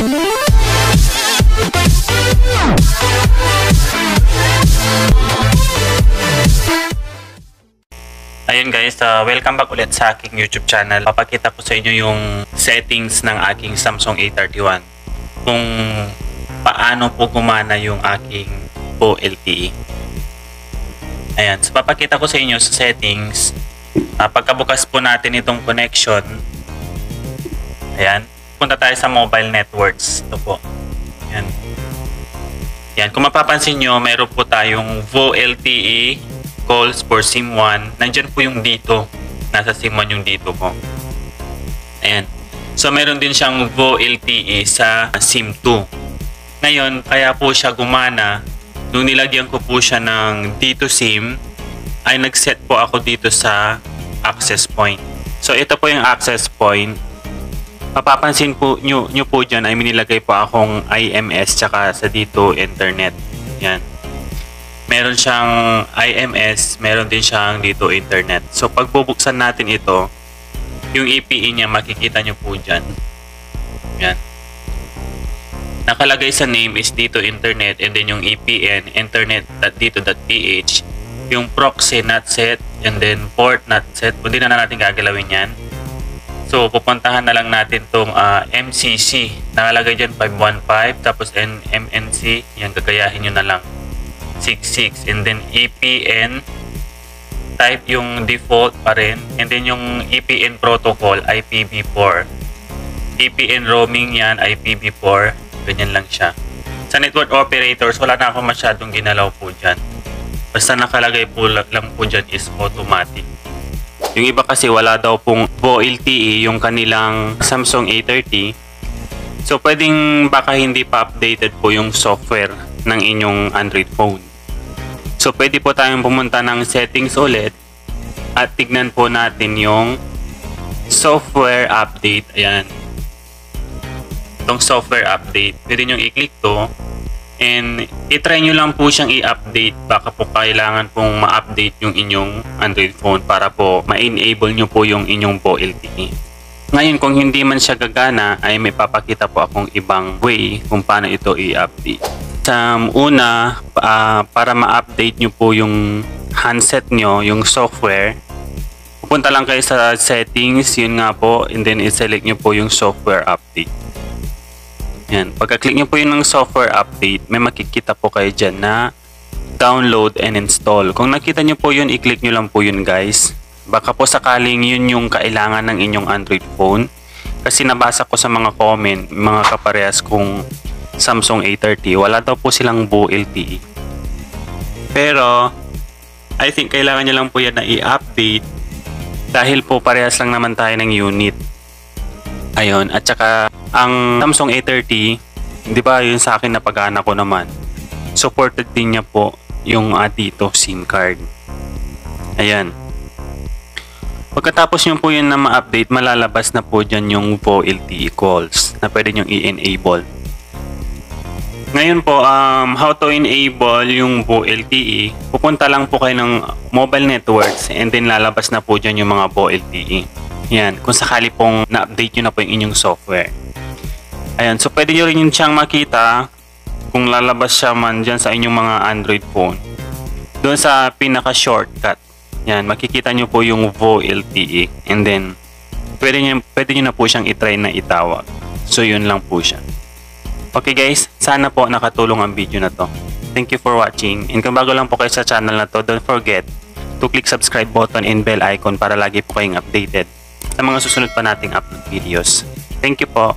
Ayun guys, welcome back ulit sa aking YouTube channel. Papakita ko sa inyo yung settings ng aking Samsung A31. Kung paano po gumana yung aking VO LTE. Ayan, so papakita ko sa inyo sa settings. Pagkabukas po natin itong connection. Ayan, punta tayo sa mobile networks. Ito po. Ayan. Ayan, kung mapapansin nyo, meron po tayong VO LTE calls for SIM 1. Nandyan po yung dito. Nasa SIM 1 yung dito po. Ayan. So, meron din siyang VO LTE sa SIM 2. Ngayon, kaya po siya gumana. Nung nilagyan ko po siya ng dito SIM, ay nag-set po ako dito sa access point. So, ito po yung access point. Mapapansin po nyo po dyan ay minilagay po akong IMS tsaka sa dito internet. Yan. Meron siyang IMS, meron din siyang dito internet. So pag bubuksan natin ito, yung EPE niya makikita nyo po dyan. Yan. Nakalagay sa name is dito internet, and then yung EPN, internet.dito.ph, yung proxy not set, and then port not set. Hindi na natin gagalawin yan. So pupuntahan na lang natin tong MCC. Nakalagay dyan 515, tapos MNC, yan gagayahin nyo na lang. 66, and then EPN type yung default pa rin, and then yung EPN protocol IPv4, EPN roaming yan IPv4, ganyan lang siya. Sa network operators wala na ako masyadong ginalaw po dyan, basta nakalagay po lang po dyan is automatic. Yung iba kasi wala daw pong VO LTE yung kanilang Samsung A30, so pwedeng baka hindi pa updated po yung software ng inyong Android phone. So pwede po tayong pumunta ng settings ulit at tignan po natin yung software update. Ayan. Itong software update. Pwede nyo i-click to and i-try nyo lang po siyang i-update. Baka po kailangan pong ma-update yung inyong Android phone para po ma-enable nyo po yung inyong VO LTE. Ngayon, kung hindi man siya gagana, ay may papakita po akong ibang way kung paano ito i-update. Sa una, para ma-update nyo po yung handset nyo, yung software, pupunta lang kayo sa settings, yun nga po, and then i-select nyo po yung software update. Yan. Pagka-click nyo po yun ng software update, may makikita po kayo dyan na download and install. Kung nakita nyo po yun, i-click nyo lang po yun guys. Baka po sakaling yun yung kailangan ng inyong Android phone. Kasi nabasa ko sa mga comment, mga kaparehas kung Samsung A30, wala daw po silang VO LTE. Pero I think kailangan nyo lang po yan na i-update dahil po parehas lang naman tayo ng unit. Ayun, at saka ang Samsung A30, di ba yun sa akin na pag-ana ko naman, supported din niya po yung dito SIM card. Ayan. Pagkatapos nyo po yun na ma-update, malalabas na po dyan yung VO LTE calls na pwede nyo i-enable. Ngayon po, how to enable yung VO LTE, pupunta lang po kayo ng mobile networks and then lalabas na po dyan yung mga VO LTE. Yan, kung sakali pong na-update nyo na po yung inyong software. Ayan, so pwede nyo rin yung siyang makita kung lalabas siya man dyan sa inyong mga Android phone. Doon sa pinaka-shortcut, yan, makikita nyo po yung VO LTE and then pwede nyo na po siyang itry na itawag. So yun lang po siya. Okay guys, sana po nakatulong ang video na to. Thank you for watching. And kung bago lang po kayo sa channel na to, don't forget to click subscribe button and bell icon para lagi po kayong updated sa mga susunod pa nating upload videos. Thank you po.